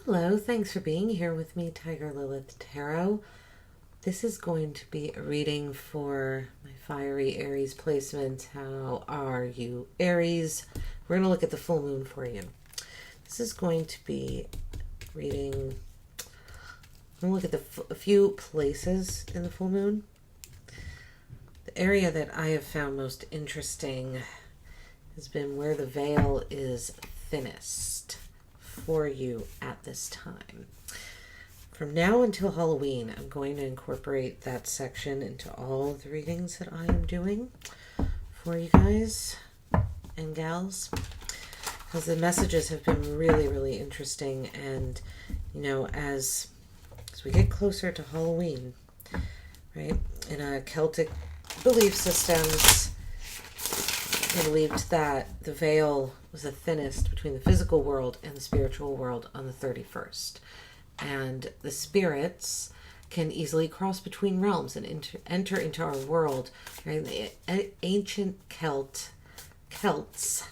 Hello, thanks for being here with me, Tiger Lilith Tarot. This is going to be a reading for my fiery Aries placement. How are you, Aries? We're going to look at the full moon for you. This is going to be reading. I'm going to look at a few places in the full moon. The area that I have found most interesting has been where the veil is thinnest for you at this time. From now until Halloween, I'm going to incorporate that section into all of the readings that I am doing for you guys and gals, because the messages have been really, really interesting. And as we get closer to Halloween, right, in Celtic belief systems, they believed that the veil was the thinnest between the physical world and the spiritual world on the 31st. And the spirits can easily cross between realms and enter into our world. Right? The ancient Celtics,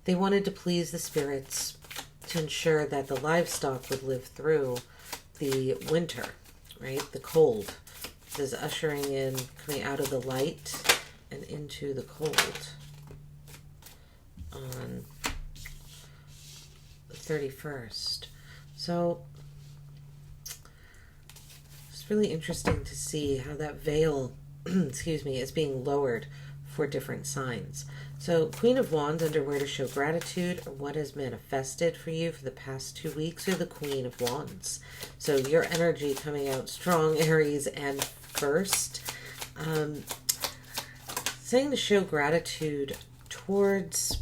they wanted to please the spirits to ensure that the livestock would live through the winter, right? The cold. This is ushering in, coming out of the light and into the cold on the 31st. So it's really interesting to see how that veil, is being lowered for different signs. So Queen of Wands, under where to show gratitude or what has manifested for you for the past 2 weeks, or the Queen of Wands. So your energy coming out strong, Aries, and first. Saying to show gratitude towards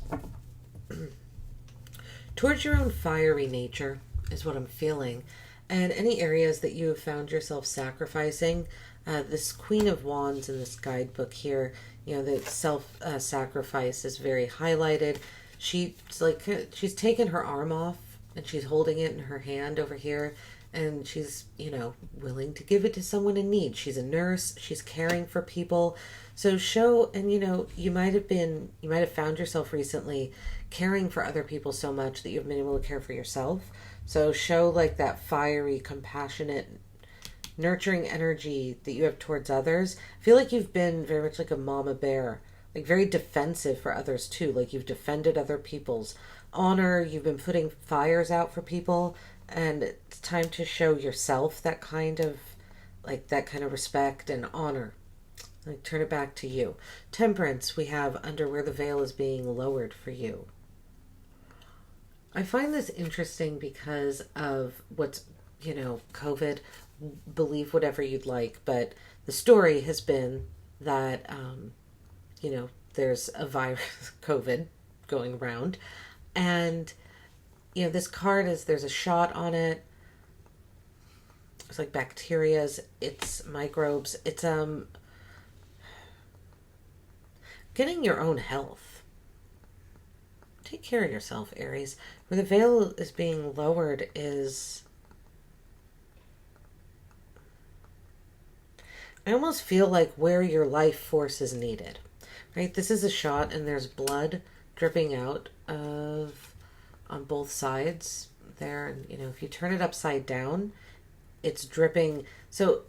your own fiery nature is what I'm feeling, and any areas that you have found yourself sacrificing. This Queen of Wands in this guidebook here, the self-sacrifice is very highlighted. She's taken her arm off and she's holding it in her hand over here, and she's willing to give it to someone in need. She's a nurse, she's caring for people. So you might have found yourself recently caring for other people so much that you've been able to care for yourself. So show like that fiery, compassionate, nurturing energy that you have towards others. I feel like you've been very much like a mama bear, like very defensive for others too. Like you've defended other people's honor. You've been putting fires out for people, and it's time to show yourself that kind of respect and honor. Like turn it back to you. Temperance, we have under where the veil is being lowered for you. I find this interesting because of what's, COVID, believe whatever you'd like, but the story has been that, there's a virus, COVID, going around, and, this card there's a shot on it. It's like bacterias, it's microbes, it's, getting your own health. Take care of yourself, Aries. Where the veil is being lowered is, I almost feel like where your life force is needed, right? This is a shot and there's blood dripping out on both sides there. And, if you turn it upside down, it's dripping. So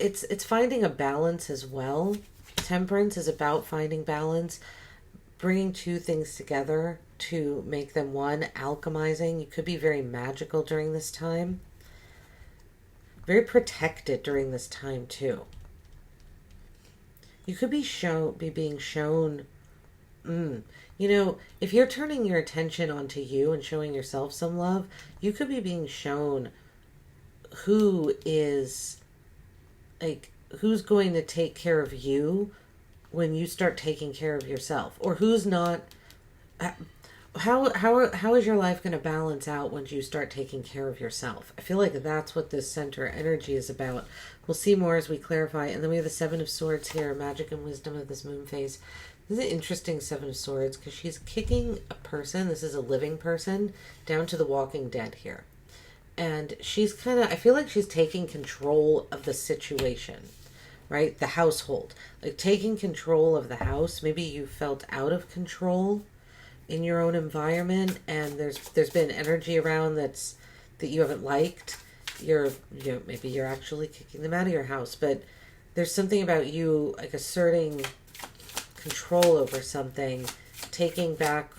it's finding a balance as well. Temperance is about finding balance, bringing two things together to make them one, alchemizing. You could be very magical during this time. Very protected during this time too. You could be being shown, if you're turning your attention onto you and showing yourself some love, you could be being shown who's going to take care of you when you start taking care of yourself, or who's not. How is your life going to balance out once you start taking care of yourself? I feel like that's what this center energy is about. We'll see more as we clarify. And then we have the Seven of Swords here, magic and wisdom of this moon phase. This is an interesting Seven of Swords because she's kicking a person, this is a living person, down to the Walking Dead here. And she's I feel like she's taking control of the situation, right? The household, like taking control of the house. Maybe you felt out of control in your own environment, and there's been energy around that you haven't liked. Maybe you're actually kicking them out of your house, but there's something about you like asserting control over something, taking back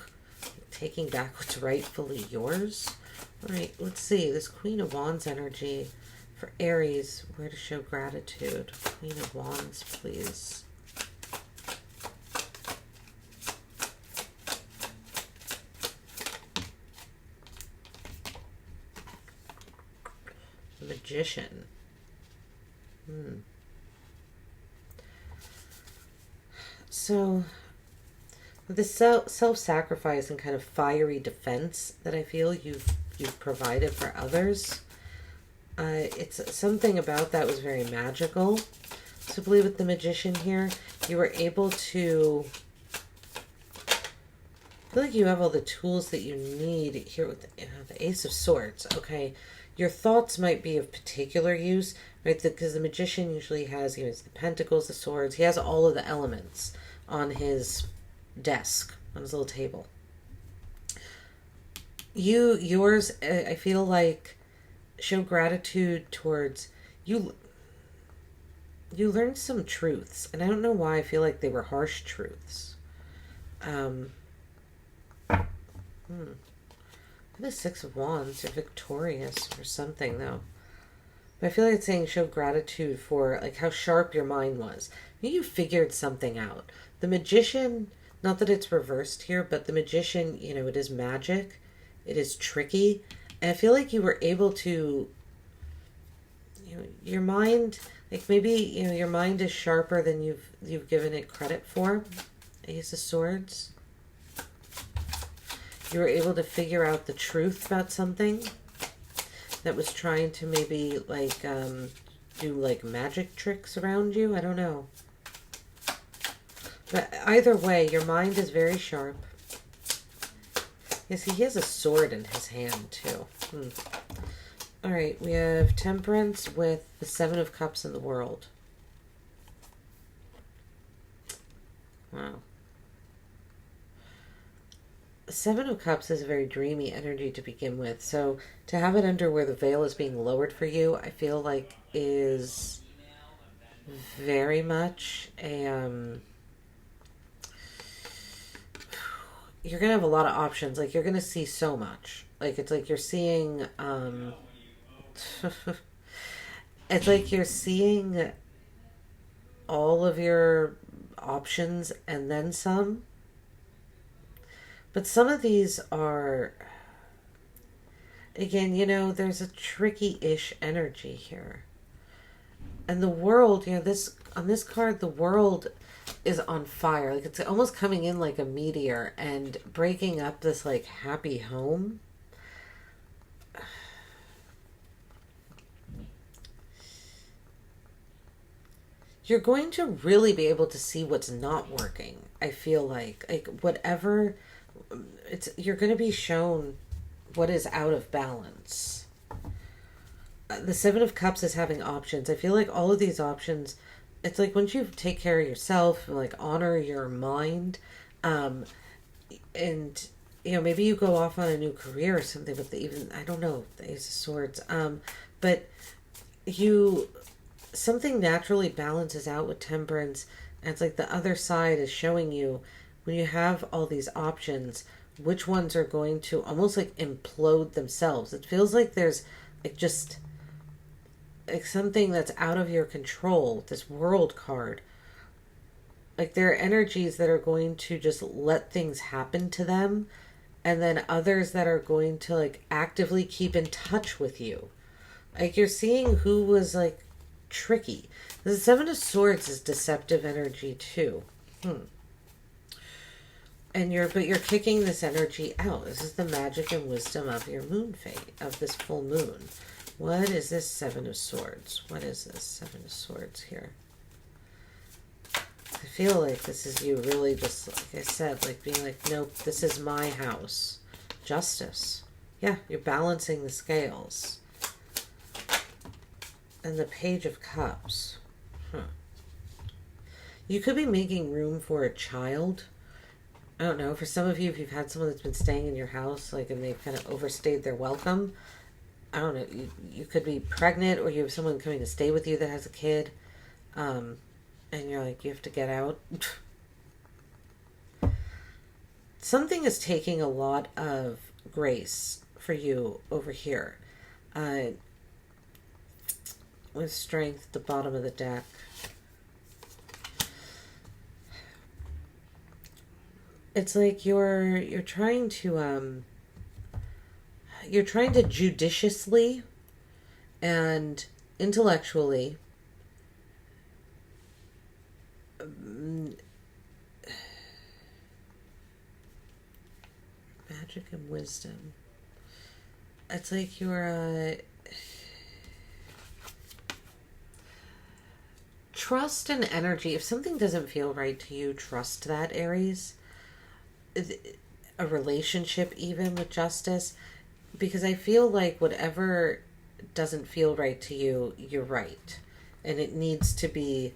what's rightfully yours. All right, let's see. This Queen of Wands energy for Aries, where to show gratitude. Queen of Wands, please. Magician. So, the self-sacrifice and kind of fiery defense that I feel you've provided for others, it's something about that was very magical. So, I believe with the Magician here, you were able to. I feel like you have all the tools that you need here with the Ace of Swords. Okay, your thoughts might be of particular use, right? Because the Magician usually has, he has the Pentacles, the Swords. He has all of the elements on his desk, on his little table. Yours, I feel like, show gratitude towards you. You learned some truths, and I don't know why I feel like they were harsh truths. The Six of Wands, you're victorious or something, though. But I feel like it's saying show gratitude for like how sharp your mind was. Maybe you figured something out. The Magician, not that it's reversed here, but the Magician, it is magic. It is tricky. And I feel like you were able to, your mind, like maybe, your mind is sharper than you've given it credit for. Ace of Swords. You were able to figure out the truth about something that was trying to maybe like do like magic tricks around you. I don't know. But either way, your mind is very sharp. Yes, he has a sword in his hand too. All right, we have Temperance with the Seven of Cups in the World. Wow. Seven of Cups is a very dreamy energy to begin with. So to have it under where the veil is being lowered for you, I feel like is very much a... you're going to have a lot of options. Like, you're going to see so much. Like, it's like you're seeing... it's like you're seeing all of your options and then some. But some of these are, again, there's a tricky-ish energy here. And the world, on this card, the world is on fire. Like, it's almost coming in like a meteor and breaking up this, like, happy home. You're going to really be able to see what's not working, I feel like. Like, whatever... you're going to be shown what is out of balance. The Seven of Cups is having options. I feel like all of these options, it's like once you take care of yourself, like honor your mind, and maybe you go off on a new career or something with I don't know, the Ace of Swords, but something naturally balances out with Temperance, and it's like the other side is showing you, when you have all these options, which ones are going to almost like implode themselves. It feels like there's like just like something that's out of your control, this World card. Like, there are energies that are going to just let things happen to them, and then others that are going to like actively keep in touch with you. Like, you're seeing who was like tricky. The Seven of Swords is deceptive energy too. And you're kicking this energy out. This is the magic and wisdom of your moon fate, of this full moon. What is this Seven of Swords? What is this Seven of Swords here? I feel like this is you really just, like I said, like being like, nope, this is my house. Justice. Yeah, you're balancing the scales. And the Page of Cups. You could be making room for a child. I don't know, for some of you, if you've had someone that's been staying in your house, like, and they've kind of overstayed their welcome, I don't know, you could be pregnant, or you have someone coming to stay with you that has a kid, and you're like, you have to get out. Something is taking a lot of grace for you over here. With strength, the bottom of the deck. It's like you're trying to judiciously and intellectually magic and wisdom. It's like you're trust and energy. If something doesn't feel right to you, trust that, Aries. A relationship, even with justice, because I feel like whatever doesn't feel right to you, you're right, and it needs to be,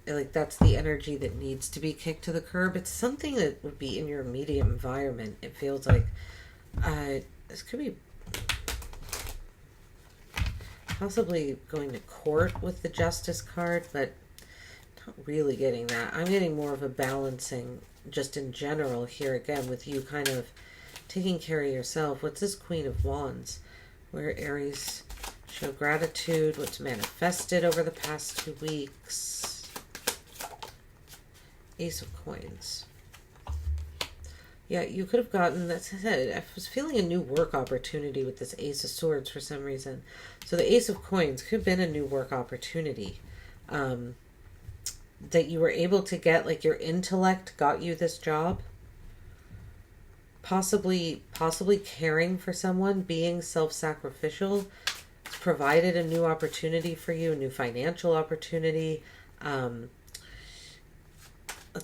like, that's the energy that needs to be kicked to the curb. It's something that would be in your immediate environment. It feels like this could be possibly going to court with the justice card, but not really getting that. I'm getting more of a balancing just in general here, again, with you kind of taking care of yourself. What's this Queen of Wands? Where Aries show gratitude, what's manifested over the past 2 weeks. Ace of Coins. Yeah, you could have gotten, that's it. I was feeling a new work opportunity with this Ace of Swords for some reason. So the Ace of Coins could have been a new work opportunity. That you were able to get, like, your intellect got you this job. Possibly caring for someone, being self-sacrificial, provided a new opportunity for you, a new financial opportunity. Let's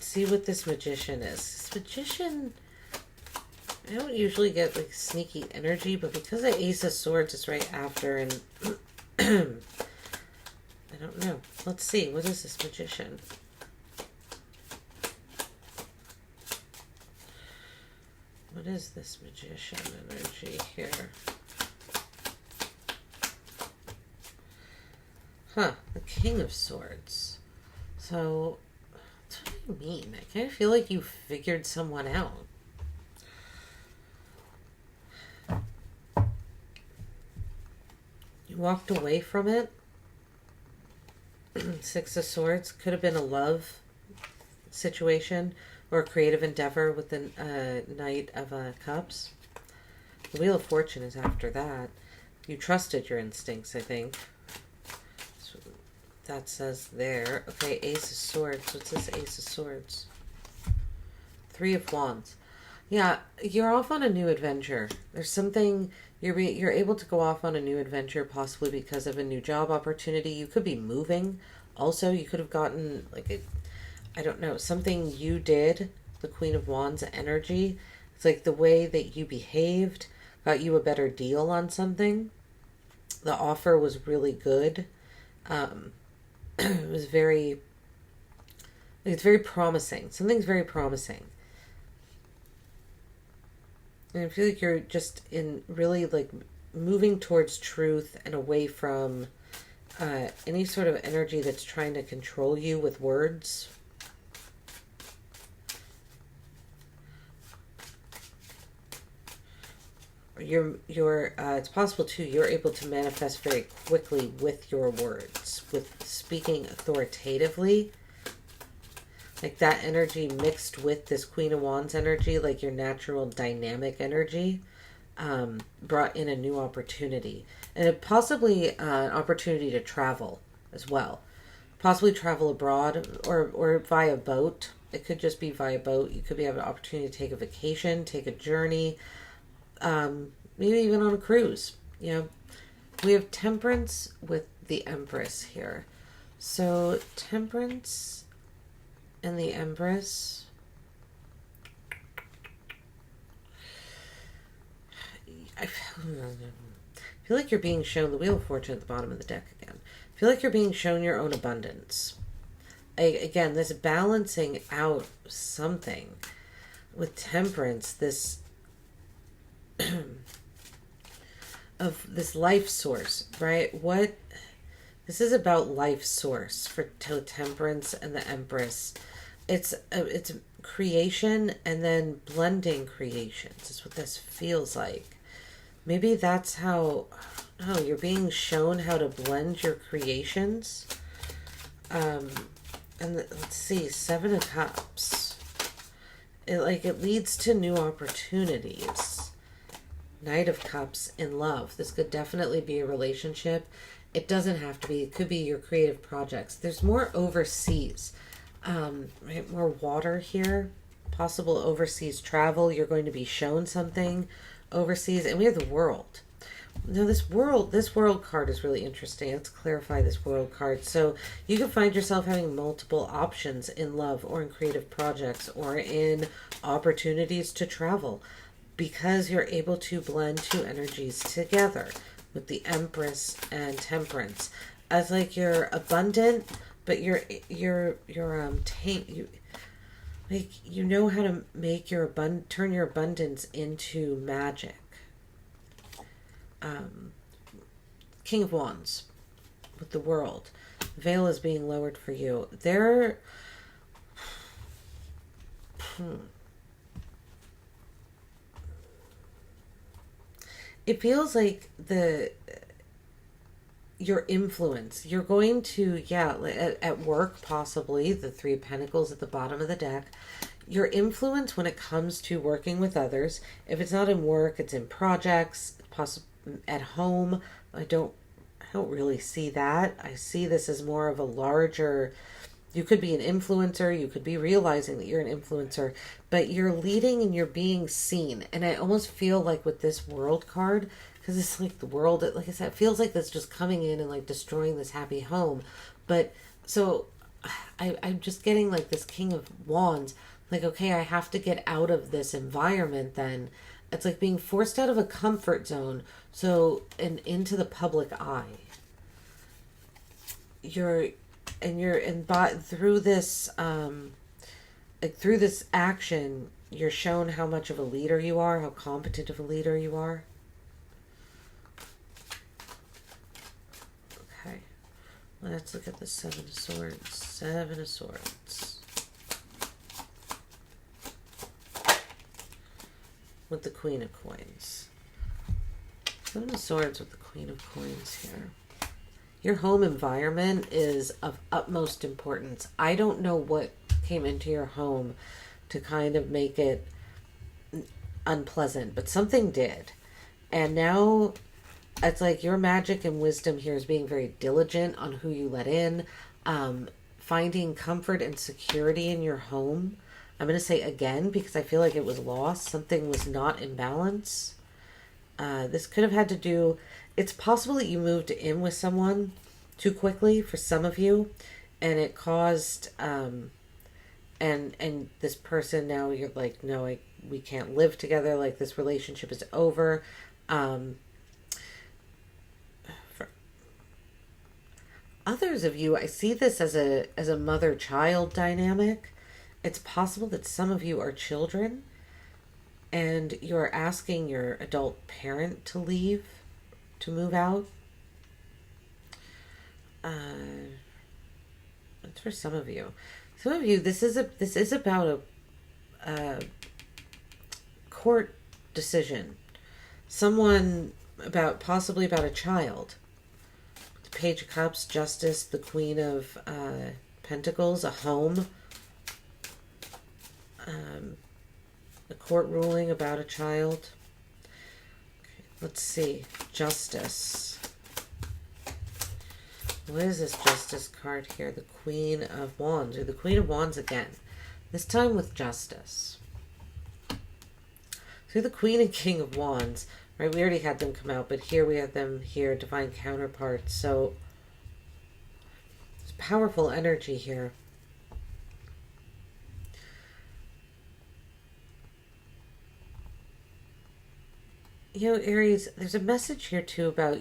see what this Magician is. This Magician, I don't usually get, like, sneaky energy, but because the Ace of Swords is right after, and I don't know. Let's see. What is this Magician? What is this Magician energy here? Huh. The King of Swords. So, what do you mean? I kind of feel like you figured someone out. You walked away from it. Six of Swords. Could have been a love situation or a creative endeavor with the Knight of Cups. The Wheel of Fortune is after that. You trusted your instincts, I think. That's what that says there. Okay, Ace of Swords. What's this Ace of Swords? Three of Wands. Yeah, you're off on a new adventure. There's something... You're able to go off on a new adventure, possibly because of a new job opportunity. You could be moving. Also, you could have gotten, like, I don't know, something you did, the Queen of Wands energy. It's like the way that you behaved got you a better deal on something. The offer was really good. It was it's very promising. Something's very promising. And I feel like you're just in really, like, moving towards truth and away from any sort of energy that's trying to control you with words. It's possible too, you're able to manifest very quickly with your words, with speaking authoritatively. Like that energy mixed with this Queen of Wands energy, like your natural dynamic energy, brought in a new opportunity. And possibly an opportunity to travel as well. Possibly travel abroad or via boat. It could just be via boat. You could have an opportunity to take a vacation, take a journey, maybe even on a cruise. You know, we have Temperance with the Empress here. So Temperance and the Empress. I feel like you're being shown the Wheel of Fortune at the bottom of the deck again. I feel like you're being shown your own abundance. Again, this balancing out something. with Temperance, this of this life source, right? What this is about, life source for Temperance and the Empress. It's creation and then blending creations is what this feels like. Maybe that's how, oh, you're being shown how to blend your creations. And let's see, Seven of Cups. It leads to new opportunities. Knight of Cups in love. This could definitely be a relationship. It doesn't have to be. It could be your creative projects. There's more overseas. Right, more water here. Possible overseas travel. You're going to be shown something overseas. And we have the World. Now this world card is really interesting. Let's clarify this world card. So you can find yourself having multiple options in love or in creative projects or in opportunities to travel because you're able to blend two energies together with the Empress and Temperance. As like you're abundant, but you're like you know how to make your turn your abundance into magic. King of Wands with the World. Veil is being lowered for you. It feels like your influence. You're going to, at work, possibly, the Three of Pentacles at the bottom of the deck. Your influence when it comes to working with others, if it's not in work, it's in projects, possibly at home. I don't really see that. I see this as more of a larger, you could be an influencer, you could be realizing that you're an influencer, but you're leading and you're being seen. And I almost feel like with this World card, because it's like the world, like I said, it feels like that's just coming in and like destroying this happy home. But so I'm just getting like this King of Wands, like, okay, I have to get out of this environment then. It's like being forced out of a comfort zone, so and into the public eye. Through this through this action, you're shown how much of a leader you are, how competent of a leader you are. Okay, let's look at the Seven of Swords. Seven of Swords. With the Queen of Coins. Seven of Swords with the Queen of Coins here. Your home environment is of utmost importance. I don't know what came into your home to kind of make it unpleasant, but something did. And now it's like your magic and wisdom here is being very diligent on who you let in, finding comfort and security in your home. I'm going to say again because I feel like it was lost. Something was not in balance. This could have had to do... It's possible that you moved in with someone too quickly for some of you. And it caused... and this person now you're like, no, we can't live together. Like this relationship is over. For others of you, I see this as a mother-child dynamic. It's possible that some of you are children and you're asking your adult parent to leave, to move out. That's for some of you. Some of you, this is about a court decision. Someone possibly about a child. The Page of Cups, Justice, the Queen of Pentacles, a home. A court ruling about a child. Okay, let's see. Justice. What is this Justice card here? The Queen of Wands, or the Queen of Wands again. This time with Justice. So the Queen and King of Wands, right? We already had them come out, but here we have them here, divine counterparts. So it's powerful energy here. You know, Aries, there's a message here too about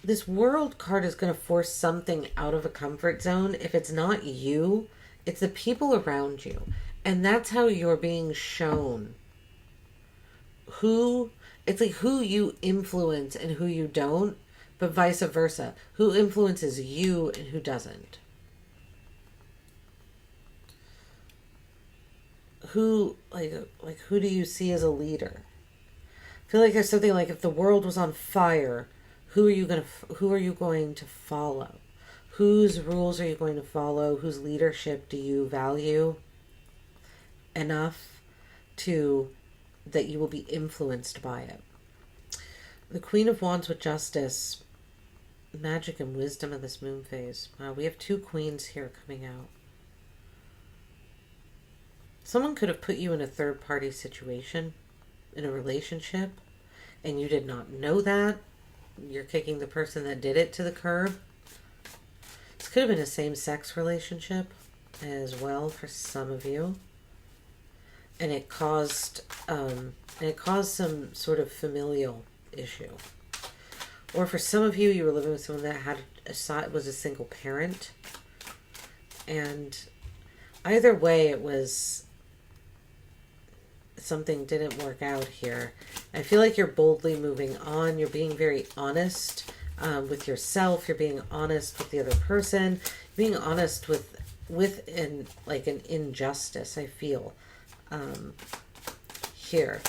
this World card is going to force something out of a comfort zone. If it's not you, it's the people around you. And that's how you're being shown who, it's like who you influence and who you don't, but vice versa. Who influences you and who doesn't. Who, like who do you see as a leader? I feel like there's something like if the world was on fire, who are you going to follow? Whose rules are you going to follow? Whose leadership do you value enough to that you will be influenced by it? The Queen of Wands with Justice, magic and wisdom of this moon phase. Wow, we have 2 queens here coming out. Someone could have put you in a third-party situation, in a relationship, and you did not know that. You're kicking the person that did it to the curb. This could have been a same-sex relationship as well for some of you. And it caused some sort of familial issue. Or for some of you, you were living with someone that was a single parent. And either way, it was something didn't work out here. I feel like you're boldly moving on. You're being very honest with yourself. You're being honest with the other person. Being honest with an injustice, I feel, here.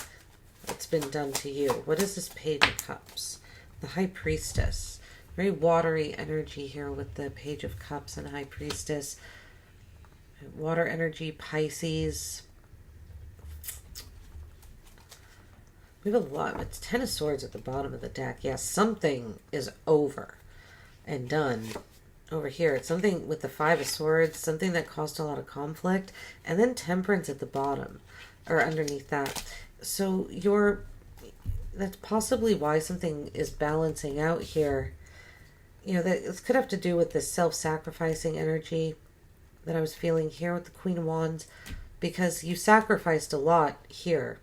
It's been done to you. What is this Page of Cups? The High Priestess. Very watery energy here with the Page of Cups and High Priestess. Water energy, Pisces. We have a lot. It's 10 of Swords at the bottom of the deck. Yes, something is over and done. Over here, it's something with the 5 of Swords, something that caused a lot of conflict, and then Temperance at the bottom, or underneath that. So that's possibly why something is balancing out here. You know, this could have to do with this self-sacrificing energy that I was feeling here with the Queen of Wands, because you sacrificed a lot here.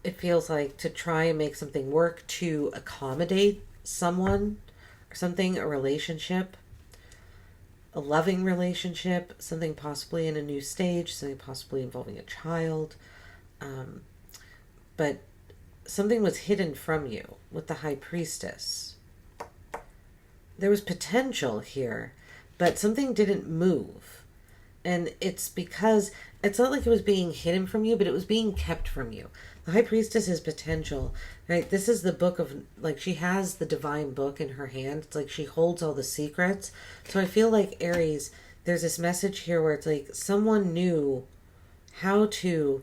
It feels like to try and make something work, to accommodate someone or something, a relationship, a loving relationship, something possibly in a new stage, something possibly involving a child. But something was hidden from you with the High Priestess. There was potential here, but something didn't move. And it's because it's not like it was being hidden from you, but it was being kept from you. The High Priestess is potential, right? This is the book of, like, she has the divine book in her hand. It's like she holds all the secrets. So I feel like Aries, there's this message here where it's like someone knew how to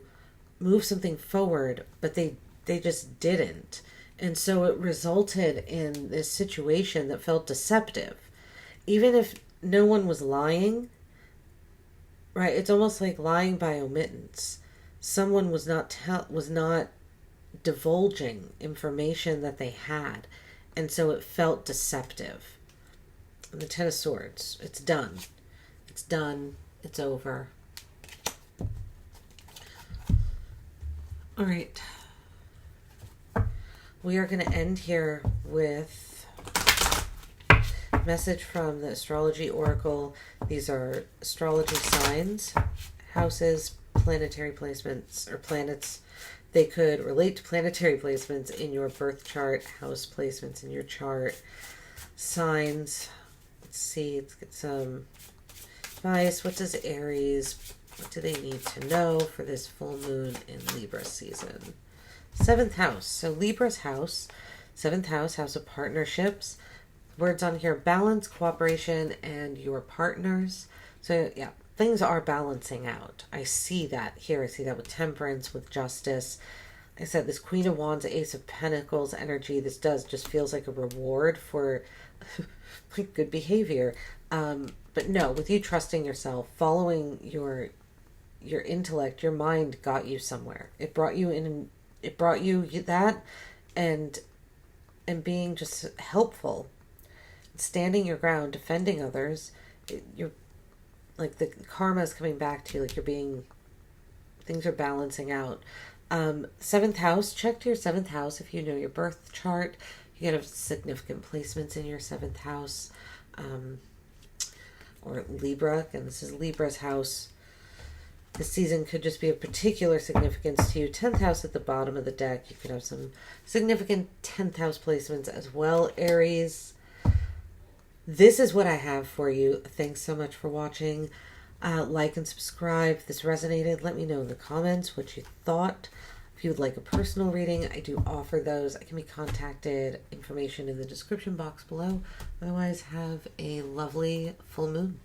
move something forward, but they just didn't. And so it resulted in this situation that felt deceptive. Even if no one was lying, right? It's almost like lying by omittance. Someone was not divulging information that they had, and so it felt deceptive. And the 10 of Swords, it's done. It's done. It's over. All right. We are going to end here with a message from the Astrology Oracle. These are astrology signs, houses, planetary placements, or planets. They could relate to planetary placements in your birth chart, house placements in your chart, signs. Let's see, let's get some advice. What does Aries, what do they need to know for this full moon in Libra season? 7th house. So Libra's house, 7th house, house of partnerships. Words on here: balance, cooperation, and your partners. So yeah, things are balancing out. I see that here. I see that with Temperance, with Justice. I said this Queen of Wands, Ace of Pentacles energy. This just feels like a reward for like good behavior. But no, with you trusting yourself, following your intellect, your mind got you somewhere. It brought you in. It brought you that, and being just helpful, standing your ground, defending others. You're like the karma is coming back to you. Like things are balancing out. 7th house. Check to your 7th house if you know your birth chart. You get significant placements in your 7th house, or Libra. And this is Libra's house. This season could just be of particular significance to you. 10th house at the bottom of the deck. You could have some significant 10th house placements as well, Aries. This is what I have for you. Thanks so much for watching. Like and subscribe. If this resonated, let me know in the comments what you thought. If you would like a personal reading, I do offer those. I can be contacted. Information in the description box below. Otherwise, have a lovely full moon.